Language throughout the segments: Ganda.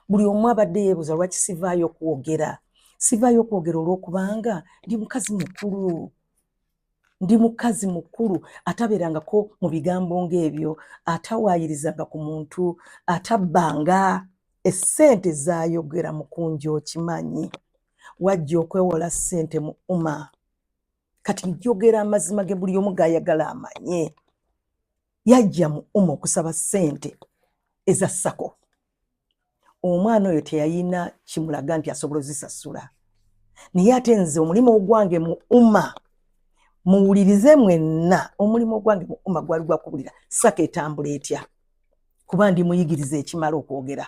buli omu abadde yeebuuza lwaki sivaayo kwogera. Sivaayo kwogera olw'okubanga ndi mukazi mukulu atabeerangako mu bigambo ng'ebyo, atawaayirizanga ku muntu, atabbanga. Essente zaayogera mukunji okimanyi. Wajja okwewola ssente mu umma. Kati njogera amazima ge buli omu g'ayagala amanye. Yajja mu umma okusaba ssente eza SACCO. Omwana oyo teyayina kimulaga nti asobola ozisasula. Naye ate nze omulimu ogwange mu umma, muwulirize mwenna, omulimu ogwange mu umma gwali gwa kubulira SACCO etambula etya. Kuba ndi muyigiriza ekimala okwogera.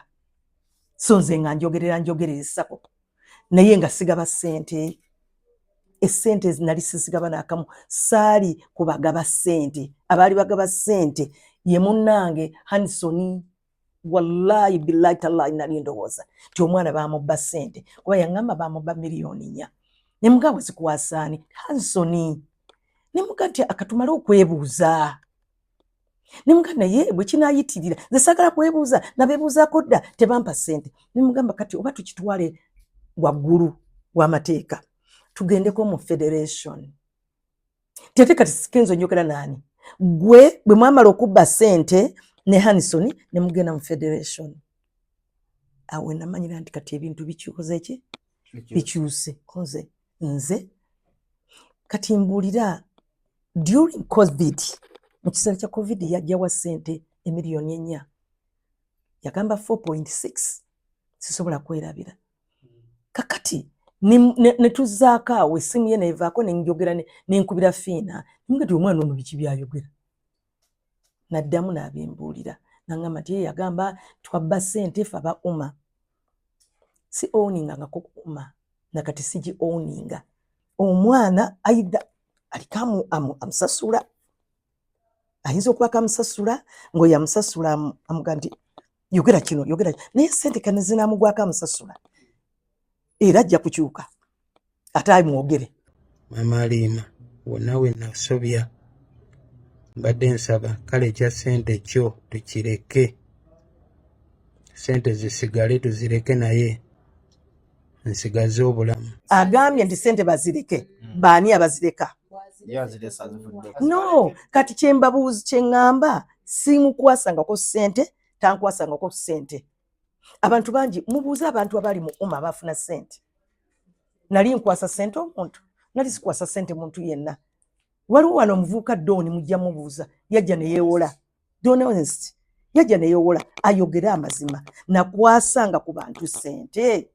So nze nga njogerera SACCO. Naye nga sigaba ssente. Essente nali sisigaba n'akamu. Saali kubagaba ssente. Abaali bagaba ssente ye munnange Hansoni. Wallahi billahi tallahi nali ndowooza nti omwana baamubba ssente. Kuba yaŋŋamba baamubba miliyoni 4. Ne mugamba zikuwasaani Hansoni. Ne mugamba nti akatumale okwebuuza. Ne mugamba naye bwe kinaayitirira nze saagala kwebuuza nabeebuuzaako dda tebampa ssente. Ne mugamba kati oba tukitwale waggulu w'amateeka tugendeko mu federation. Tete kati sikenzo njogera nani. Gwe bwe mwamala okubba ssente ne Hansoni ne mugenda mu federation. Awe namanyira nti kati ebintu bikyukoze eki? Bikyuse. Nze kati mbuulira during COVID, mu kiseera kya COVID yajjawa ssente emiliyoni 4. Yagamba 4.6 sisobola kwerabira. Kakati ne tuzaako awo essimu ye neevaako ne njogera ne nkubira Fiina. Ngati omwana ono biki byayogera. Naddamu n'abimbuulira. N'aŋŋamba nti ye yagamba twabba ssente ffe aba umma. Si owningangako ku umma. Nakati sigi owninga. Omwana aida alikamu amusasula. Ayinza okuba kamusasula ng'oyo amusasula amuga nti yogera kino. Naye ssente kane zinaamugwako amusasula. Era ajja kukyuka. Ate amwogere. Mama Alima, wonna we nasobya mbadde nsaba kale ekya ssente kyo tukireke. Ssente zisigale tuzireke naye nsigaze obulamu. Agambye nti ssente bazireke. Baani abazireka? No, kati kye ŋŋamba simukwasangako ssente, tankwasangako ssente. Abantu bangi mubuuze abantu abali mu umma bafuna ssente. Nali nkwasa ssente omuntu? Nali sikwasa ssente muntu yenna. Waliwo wano omuvubuka Dooni mujja mubuuza. Yajja ne yeewola. Don't honest. Yajja ne yeewola ayogere amazima. Nakwasanga ku bantu ssente.